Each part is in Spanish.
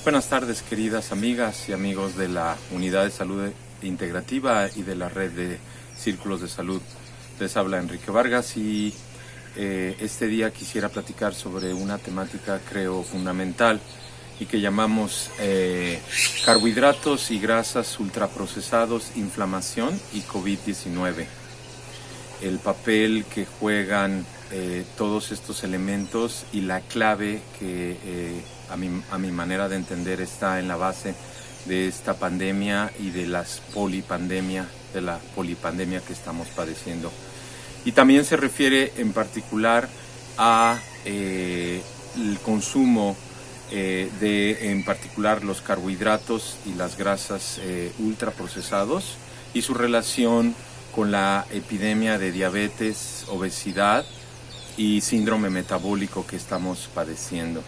Buenas tardes, queridas amigas y amigos de la Unidad de Salud Integrativa y de la Red de Círculos de Salud. Les habla Enrique Vargas y este día quisiera platicar sobre una temática, creo, fundamental y que llamamos carbohidratos y grasas ultraprocesados, inflamación y COVID-19. El papel que juegan todos estos elementos y la clave que a mi manera de entender está en la base de esta pandemia y de la polipandemia que estamos padeciendo. Y también se refiere en particular a el consumo en particular los carbohidratos y las grasas ultraprocesados y su relación con la epidemia de diabetes, obesidad y síndrome metabólico que estamos padeciendo.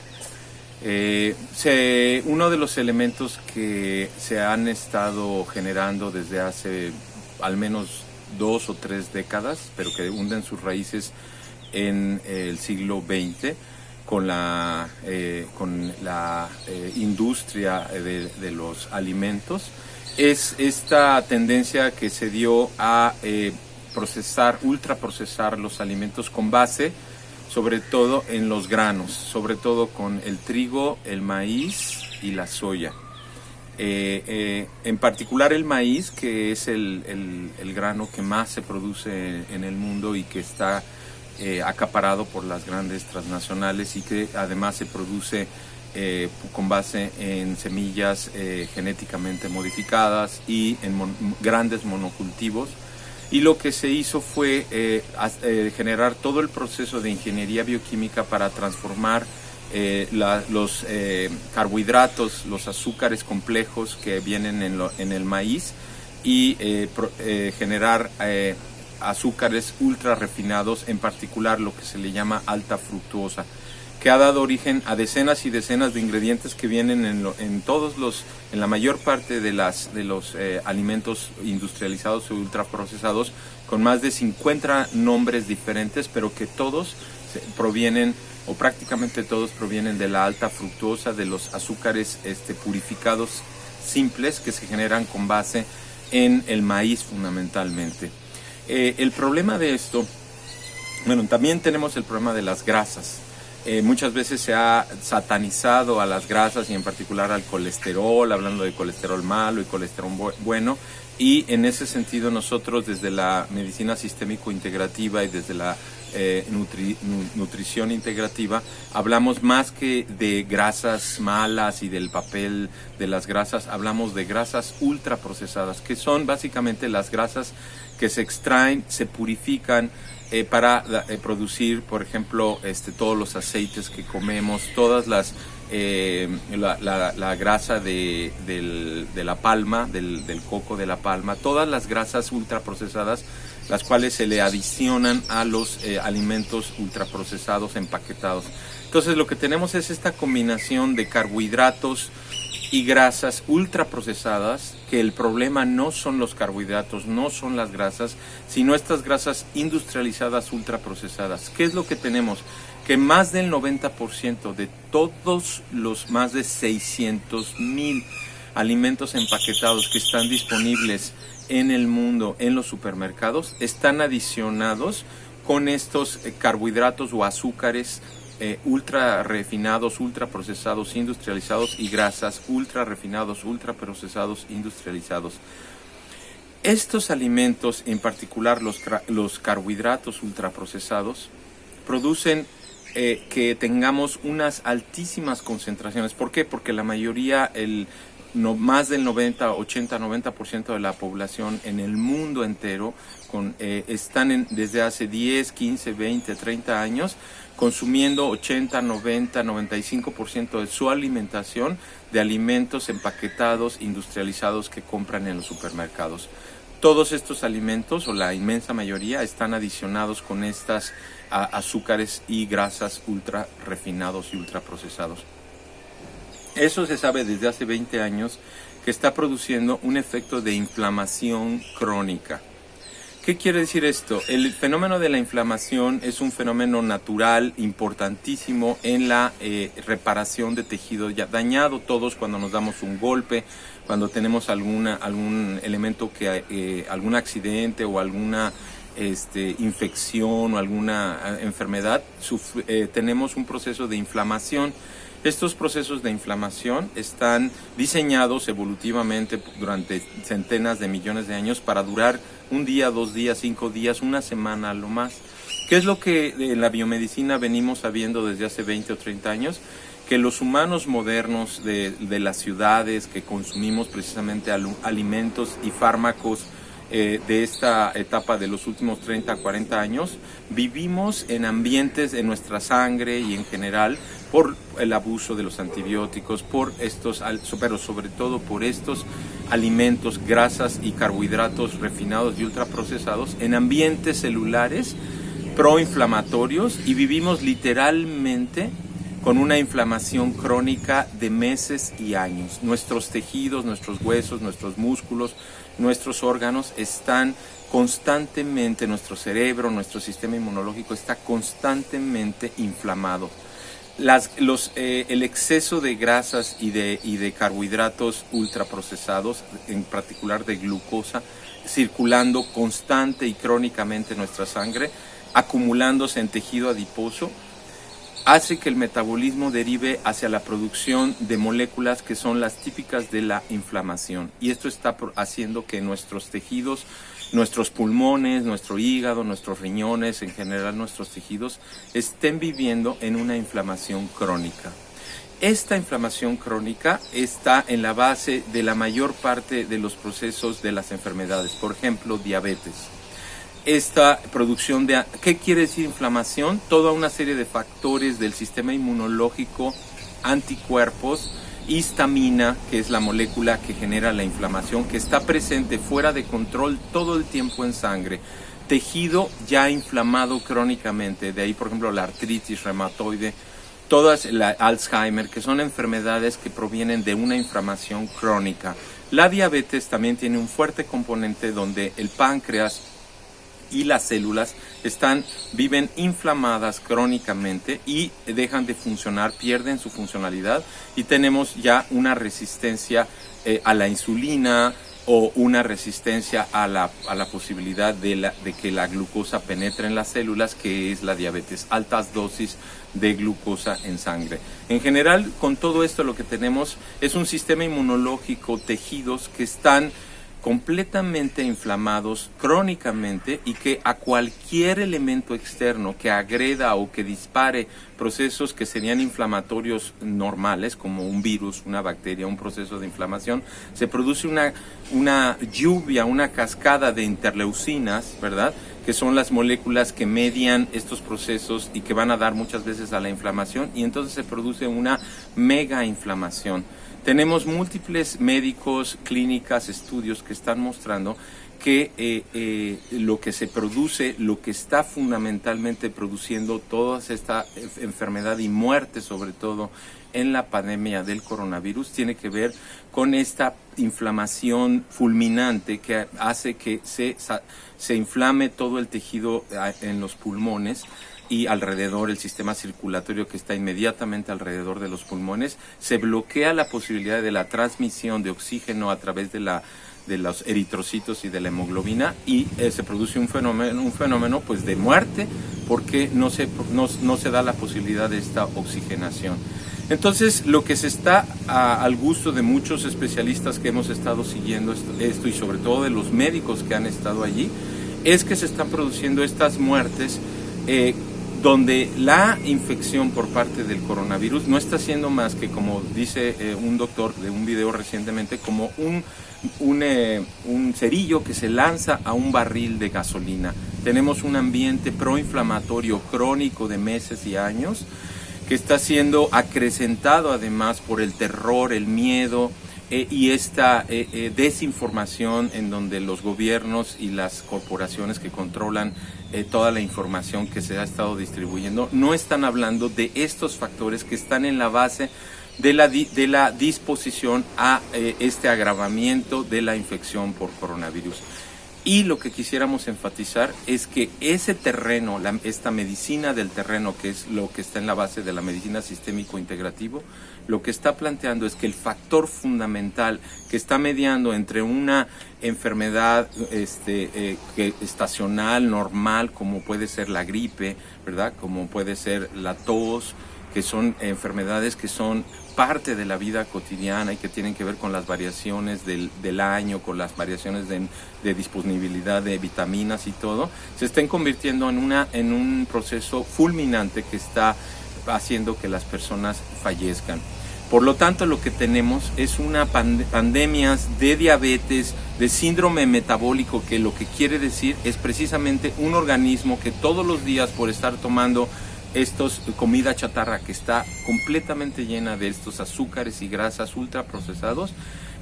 Uno de los elementos que se han estado generando desde hace al menos 2 o 3 décadas, pero que hunden sus raíces en el siglo XX, con la industria de los alimentos, es esta tendencia que se dio a ultraprocesar los alimentos con base sobre todo en los granos, sobre todo con el trigo, el maíz y la soya. En particular el maíz, que es el grano que más se produce en el mundo y que está acaparado por las grandes transnacionales y que además se produce con base en semillas genéticamente modificadas y en grandes monocultivos. Y lo que se hizo fue generar todo el proceso de ingeniería bioquímica para transformar los carbohidratos, los azúcares complejos que vienen en el maíz y generar azúcares ultra refinados, en particular lo que se le llama alta fructuosa, que ha dado origen a decenas y decenas de ingredientes que vienen en la mayor parte de los alimentos industrializados o ultraprocesados, con más de 50 nombres diferentes, pero que todos provienen, o prácticamente todos provienen de la alta fructuosa, de los azúcares purificados simples que se generan con base en el maíz fundamentalmente. El problema de esto, también tenemos el problema de las grasas. Muchas veces se ha satanizado a las grasas y en particular al colesterol, hablando de colesterol malo y colesterol bueno, y en ese sentido nosotros desde la medicina sistémico integrativa y desde la nutrición integrativa hablamos más que de grasas malas y del papel de las grasas, hablamos de grasas ultraprocesadas, que son básicamente las grasas que se extraen, se purifican para producir, por ejemplo, todos los aceites que comemos, todas las la grasa de la palma, del coco de la palma, todas las grasas ultraprocesadas, las cuales se le adicionan a los alimentos ultraprocesados empaquetados. Entonces lo que tenemos es esta combinación de carbohidratos y grasas ultraprocesadas, que el problema no son los carbohidratos, no son las grasas, sino estas grasas industrializadas ultraprocesadas. ¿Qué es lo que tenemos? Que más del 90% de todos los más de 600,000 alimentos empaquetados que están disponibles en el mundo, en los supermercados, están adicionados con estos carbohidratos o azúcares ultra refinados, ultra procesados, industrializados, y grasas ultra refinados, ultra procesados, industrializados. Estos alimentos, en particular los carbohidratos ultraprocesados, producen que tengamos unas altísimas concentraciones. ¿Por qué? Porque la mayoría, más del 80-90% de la población en el mundo entero están desde hace 10, 15, 20, 30 años consumiendo 80, 90, 95% de su alimentación de alimentos empaquetados, industrializados que compran en los supermercados. Todos estos alimentos, o la inmensa mayoría, están adicionados con estas azúcares y grasas ultra refinados y ultra procesados. Eso se sabe desde hace 20 años que está produciendo un efecto de inflamación crónica. ¿Qué quiere decir esto? El fenómeno de la inflamación es un fenómeno natural importantísimo en la reparación de tejido ya dañado. Todos cuando nos damos un golpe, cuando tenemos algún elemento algún accidente o alguna infección o alguna enfermedad, tenemos un proceso de inflamación. Estos procesos de inflamación están diseñados evolutivamente durante centenas de millones de años para durar un día, 2 días, 5 días, una semana a lo más. ¿Qué es lo que en la biomedicina venimos sabiendo desde hace 20 o 30 años? Que los humanos modernos de las ciudades que consumimos precisamente alimentos y fármacos de esta etapa de los últimos 30 a 40 años, vivimos en ambientes en nuestra sangre y en general por el abuso de los antibióticos, pero sobre todo por estos alimentos, grasas y carbohidratos refinados y ultraprocesados en ambientes celulares proinflamatorios, y vivimos literalmente con una inflamación crónica de meses y años. Nuestros tejidos, nuestros huesos, nuestros músculos, nuestros órganos están constantemente, nuestro cerebro, nuestro sistema inmunológico está constantemente inflamado. El exceso de grasas y de carbohidratos ultraprocesados, en particular de glucosa, circulando constante y crónicamente en nuestra sangre, acumulándose en tejido adiposo, hace que el metabolismo derive hacia la producción de moléculas que son las típicas de la inflamación. Y esto está haciendo que nuestros tejidos, nuestros pulmones, nuestro hígado, nuestros riñones, en general nuestros tejidos, estén viviendo en una inflamación crónica. Esta inflamación crónica está en la base de la mayor parte de los procesos de las enfermedades, por ejemplo, diabetes. Esta producción ¿qué quiere decir inflamación? Toda una serie de factores del sistema inmunológico, anticuerpos, histamina, que es la molécula que genera la inflamación, que está presente fuera de control todo el tiempo en sangre, tejido ya inflamado crónicamente, de ahí por ejemplo la artritis reumatoide, todas la Alzheimer, que son enfermedades que provienen de una inflamación crónica. La diabetes también tiene un fuerte componente donde el páncreas y las células viven inflamadas crónicamente y dejan de funcionar, pierden su funcionalidad, y tenemos ya una resistencia a la insulina o una resistencia a la posibilidad de que la glucosa penetre en las células, que es la diabetes, altas dosis de glucosa en sangre. En general, con todo esto lo que tenemos es un sistema inmunológico, tejidos que están completamente inflamados crónicamente, y que a cualquier elemento externo que agreda o que dispare procesos que serían inflamatorios normales, como un virus, una bacteria, un proceso de inflamación, se produce una lluvia, una cascada de interleucinas, ¿verdad?, que son las moléculas que median estos procesos y que van a dar muchas veces a la inflamación, y entonces se produce una mega inflamación. Tenemos múltiples médicos, clínicas, estudios que están mostrando que lo que se produce, lo que está fundamentalmente produciendo toda esta enfermedad y muerte, sobre todo en la pandemia del coronavirus, tiene que ver con esta inflamación fulminante que hace que se inflame todo el tejido en los pulmones y alrededor, el sistema circulatorio que está inmediatamente alrededor de los pulmones. Se bloquea la posibilidad de la transmisión de oxígeno a través de los eritrocitos y de la hemoglobina, y se produce un fenómeno pues de muerte, porque no se da la posibilidad de esta oxigenación. Entonces, lo que se está al gusto de muchos especialistas que hemos estado siguiendo esto, y sobre todo de los médicos que han estado allí, es que se están produciendo estas muertes donde la infección por parte del coronavirus no está siendo más que, como dice un doctor de un video recientemente, como un cerillo que se lanza a un barril de gasolina. Tenemos un ambiente proinflamatorio crónico de meses y años, que está siendo acrecentado además por el terror, el miedo y esta desinformación, en donde los gobiernos y las corporaciones que controlan toda la información que se ha estado distribuyendo no están hablando de estos factores que están en la base de la disposición a este agravamiento de la infección por coronavirus. Y lo que quisiéramos enfatizar es que ese terreno, esta medicina del terreno, que es lo que está en la base de la medicina sistémico integrativo, lo que está planteando es que el factor fundamental que está mediando entre una enfermedad estacional, normal, como puede ser la gripe, ¿verdad? Como puede ser la tos, que son enfermedades que son parte de la vida cotidiana y que tienen que ver con las variaciones del año, con las variaciones de disponibilidad de vitaminas y todo, se estén convirtiendo en un proceso fulminante que está haciendo que las personas fallezcan. Por lo tanto, lo que tenemos es una pandemias de diabetes, de síndrome metabólico, que lo que quiere decir es precisamente un organismo que todos los días, por estar tomando comida chatarra que está completamente llena de estos azúcares y grasas ultraprocesados,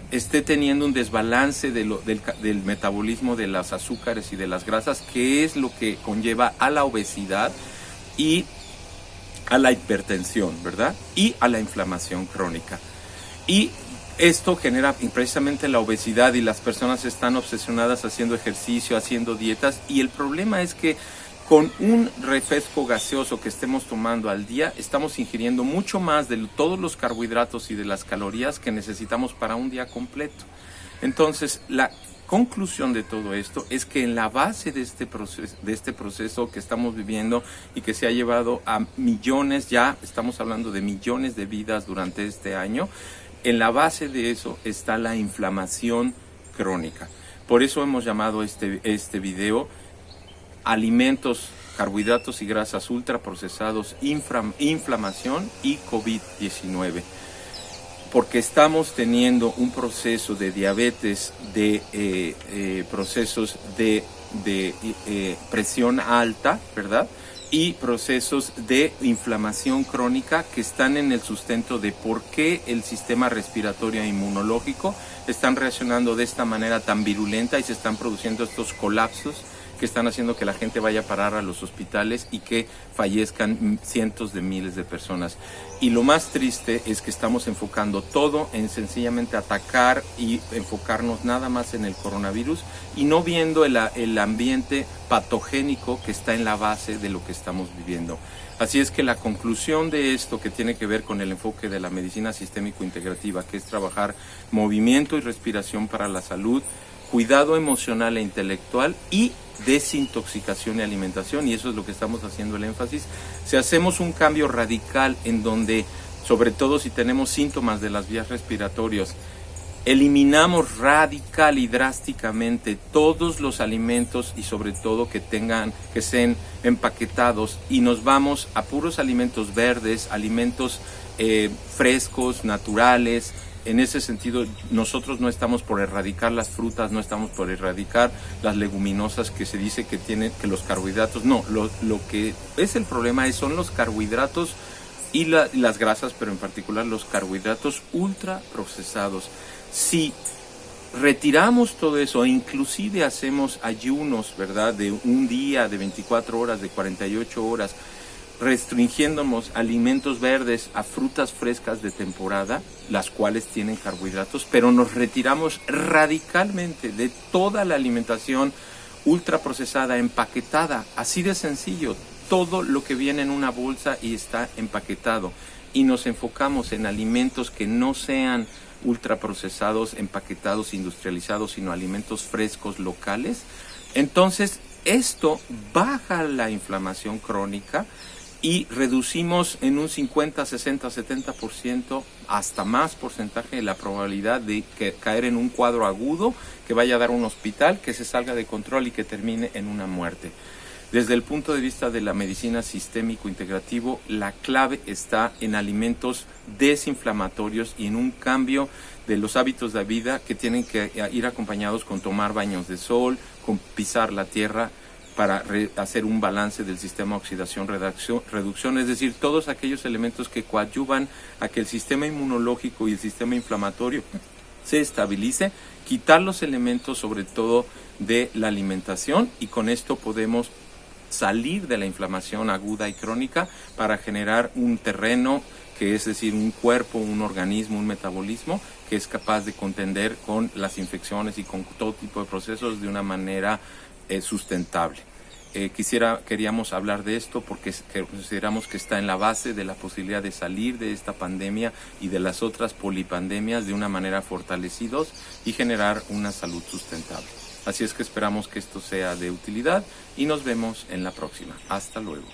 esté teniendo un desbalance del metabolismo de los azúcares y de las grasas, que es lo que conlleva a la obesidad y a la hipertensión, ¿verdad? Y a la inflamación crónica. Y esto genera precisamente la obesidad, y las personas están obsesionadas haciendo ejercicio, haciendo dietas, y el problema es que con un refresco gaseoso que estemos tomando al día, estamos ingiriendo mucho más de todos los carbohidratos y de las calorías que necesitamos para un día completo. Entonces, la conclusión de todo esto es que en la base de este proceso que estamos viviendo y que se ha llevado a millones, ya estamos hablando de millones de vidas durante este año, en la base de eso está la inflamación crónica. Por eso hemos llamado este video alimentos, carbohidratos y grasas ultraprocesados, inflamación y COVID-19. Porque estamos teniendo un proceso de diabetes, de procesos de presión alta, ¿verdad? Y procesos de inflamación crónica que están en el sustento de por qué el sistema respiratorio e inmunológico están reaccionando de esta manera tan virulenta y se están produciendo estos colapsos que están haciendo que la gente vaya a parar a los hospitales y que fallezcan cientos de miles de personas. Y lo más triste es que estamos enfocando todo en sencillamente atacar y enfocarnos nada más en el coronavirus y no viendo el ambiente patogénico que está en la base de lo que estamos viviendo. Así es que la conclusión de esto, que tiene que ver con el enfoque de la medicina sistémico integrativa, que es trabajar movimiento y respiración para la salud, cuidado emocional e intelectual y desintoxicación y alimentación, y eso es lo que estamos haciendo el énfasis. Si hacemos un cambio radical en donde, sobre todo si tenemos síntomas de las vías respiratorias, eliminamos radical y drásticamente todos los alimentos y sobre todo que sean empaquetados, y nos vamos a puros alimentos verdes, alimentos frescos, naturales. En ese sentido, nosotros no estamos por erradicar las frutas, no estamos por erradicar las leguminosas que se dice que tienen, que los carbohidratos, no, lo que es el problema son los carbohidratos y las grasas, pero en particular los carbohidratos ultraprocesados. Si retiramos todo eso, e inclusive hacemos ayunos, ¿verdad?, de un día, de 24 horas, de 48 horas, restringiéndonos alimentos verdes a frutas frescas de temporada, las cuales tienen carbohidratos, pero nos retiramos radicalmente de toda la alimentación ultraprocesada, empaquetada, así de sencillo, todo lo que viene en una bolsa y está empaquetado, y nos enfocamos en alimentos que no sean ultraprocesados, empaquetados, industrializados, sino alimentos frescos, locales. Entonces, esto baja la inflamación crónica y reducimos en un 50, 60, 70%, hasta más porcentaje, la probabilidad de caer en un cuadro agudo que vaya a dar un hospital, que se salga de control y que termine en una muerte. Desde el punto de vista de la medicina sistémico integrativo, la clave está en alimentos desinflamatorios y en un cambio de los hábitos de vida que tienen que ir acompañados con tomar baños de sol, con pisar la tierra, para hacer un balance del sistema oxidación-reducción, es decir, todos aquellos elementos que coadyuvan a que el sistema inmunológico y el sistema inflamatorio se estabilice, quitar los elementos sobre todo de la alimentación, y con esto podemos salir de la inflamación aguda y crónica para generar un terreno, que es decir, un cuerpo, un organismo, un metabolismo que es capaz de contender con las infecciones y con todo tipo de procesos de una manera sustentable. Queríamos hablar de esto porque consideramos que está en la base de la posibilidad de salir de esta pandemia y de las otras polipandemias de una manera fortalecidos y generar una salud sustentable. Así es que esperamos que esto sea de utilidad y nos vemos en la próxima. Hasta luego.